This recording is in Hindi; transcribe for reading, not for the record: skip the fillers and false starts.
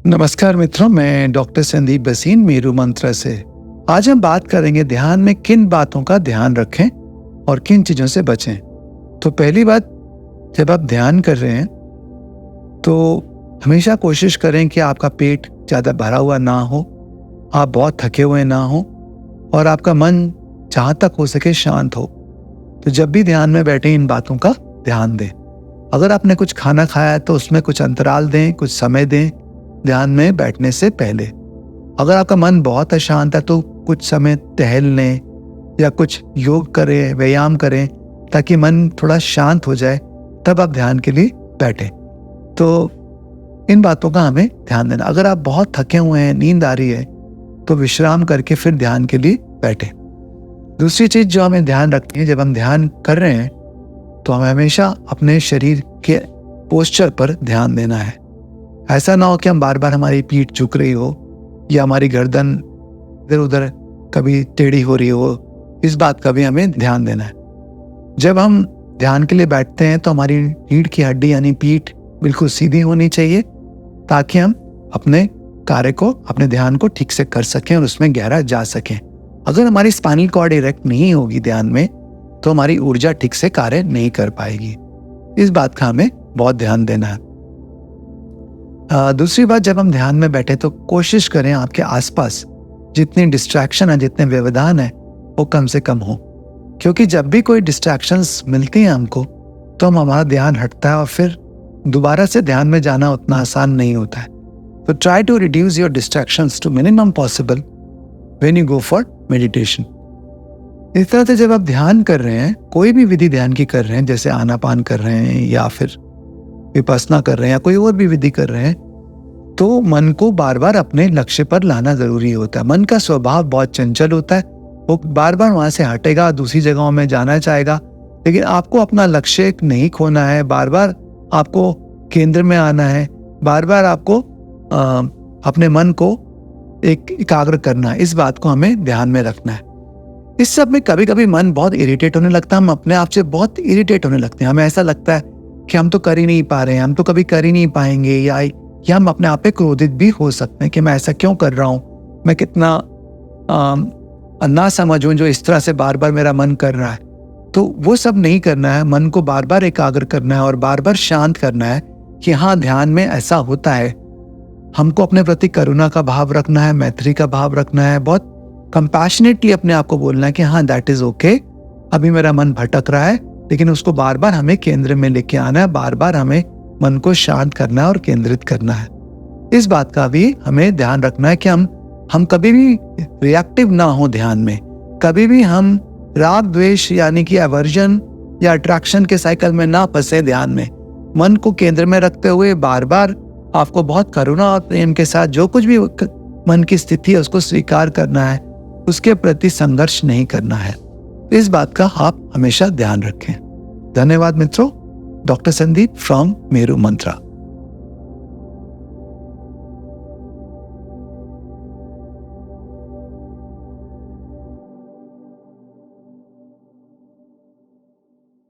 नमस्कार मित्रों, मैं डॉक्टर संदीप बसीन मेरू मंत्रा से। आज हम बात करेंगे ध्यान में किन बातों का ध्यान रखें और किन चीजों से बचें। तो पहली बात, जब आप ध्यान कर रहे हैं तो हमेशा कोशिश करें कि आपका पेट ज्यादा भरा हुआ ना हो, आप बहुत थके हुए ना हो और आपका मन जहां तक हो सके शांत हो। तो जब भी ध्यान में बैठे इन बातों का ध्यान दें। अगर आपने कुछ खाना खाया है तो उसमें कुछ अंतराल दें, कुछ समय दें ध्यान में बैठने से पहले। अगर आपका मन बहुत अशांत है तो कुछ समय टहल लें या कुछ योग करें, व्यायाम करें ताकि मन थोड़ा शांत हो जाए, तब आप ध्यान के लिए बैठें। तो इन बातों का हमें ध्यान देना। अगर आप बहुत थके हुए हैं, नींद आ रही है, तो विश्राम करके फिर ध्यान के लिए बैठें। दूसरी चीज जो हमें ध्यान रखनी है, जब हम ध्यान कर रहे हैं तो हमें हमेशा अपने शरीर के पोस्चर पर ध्यान देना है। ऐसा ना हो कि हम बार बार हमारी पीठ झुक रही हो या हमारी गर्दन इधर उधर कभी टेढ़ी हो रही हो। इस बात का भी हमें ध्यान देना है। जब हम ध्यान के लिए बैठते हैं तो हमारी रीढ़ की हड्डी यानी पीठ बिल्कुल सीधी होनी चाहिए ताकि हम अपने कार्य को, अपने ध्यान को ठीक से कर सकें और उसमें गहरा जा सकें। अगर हमारी स्पाइनल कॉर्ड इरेक्ट नहीं होगी ध्यान में तो हमारी ऊर्जा ठीक से कार्य नहीं कर पाएगी। इस बात का हमें बहुत ध्यान देना है। दूसरी बात, जब हम ध्यान में बैठे तो कोशिश करें आपके आसपास जितनी डिस्ट्रैक्शन है, जितने व्यवधान है, वो कम से कम हो। क्योंकि जब भी कोई डिस्ट्रैक्शंस मिलती हैं हमको तो हमारा ध्यान हटता है और फिर दोबारा से ध्यान में जाना उतना आसान नहीं होता है। तो try to reduce your distractions to minimum possible when you go for meditation. इस तरह से जब आप ध्यान कर रहे हैं, कोई भी विधि ध्यान की कर रहे हैं, जैसे आनापान कर रहे हैं या फिर विपश्यना कर रहे हैं या कोई और भी विधि कर रहे हैं, तो मन को बार बार अपने लक्ष्य पर लाना जरूरी होता है। मन का स्वभाव बहुत चंचल होता है, वो बार बार वहां से हटेगा, दूसरी जगहों में जाना चाहेगा। लेकिन आपको अपना लक्ष्य नहीं खोना है, बार बार आपको केंद्र में आना है, बार बार आपको अपने मन को एकाग्र करना है। इस बात को हमें ध्यान में रखना है। इस सब में कभी कभी मन बहुत इरिटेट होने लगता है, हम अपने आप से बहुत इरिटेट होने लगते हैं। हमें ऐसा लगता है कि हम तो कर ही नहीं पा रहे हैं, हम तो कभी कर ही नहीं पाएंगे, या हम अपने आप पे क्रोधित भी हो सकते हैं कि मैं ऐसा क्यों कर रहा हूँ, मैं कितना ना समझूं जो इस तरह से बार बार मेरा मन कर रहा है। तो वो सब नहीं करना है। मन को बार बार एकाग्र करना है और बार बार शांत करना है कि हाँ, ध्यान में ऐसा होता है। हमको अपने प्रति करुणा का भाव रखना है, मैत्री का भाव रखना है, बहुत कंपैशनेटली अपने आप को बोलना है कि हाँ, दैट इज ओके, अभी मेरा मन भटक रहा है, लेकिन उसको बार बार हमें केंद्र में लेके आना है, बार बार हमें मन को शांत करना है और केंद्रित करना है। इस बात का भी हमें ध्यान रखना है कि हम कभी भी रिएक्टिव ना हो ध्यान में, कभी भी हम राग द्वेष यानी कि एवर्जन या अट्रैक्शन के साइकिल में ना फंसे। ध्यान में मन को केंद्र में रखते हुए बार बार आपको बहुत करुणा और प्रेम के साथ जो कुछ भी मन की स्थिति है उसको स्वीकार करना है, उसके प्रति संघर्ष नहीं करना है। इस बात का आप हमेशा ध्यान रखें। धन्यवाद मित्रों। Doctor Sandeep from Meru Mantra.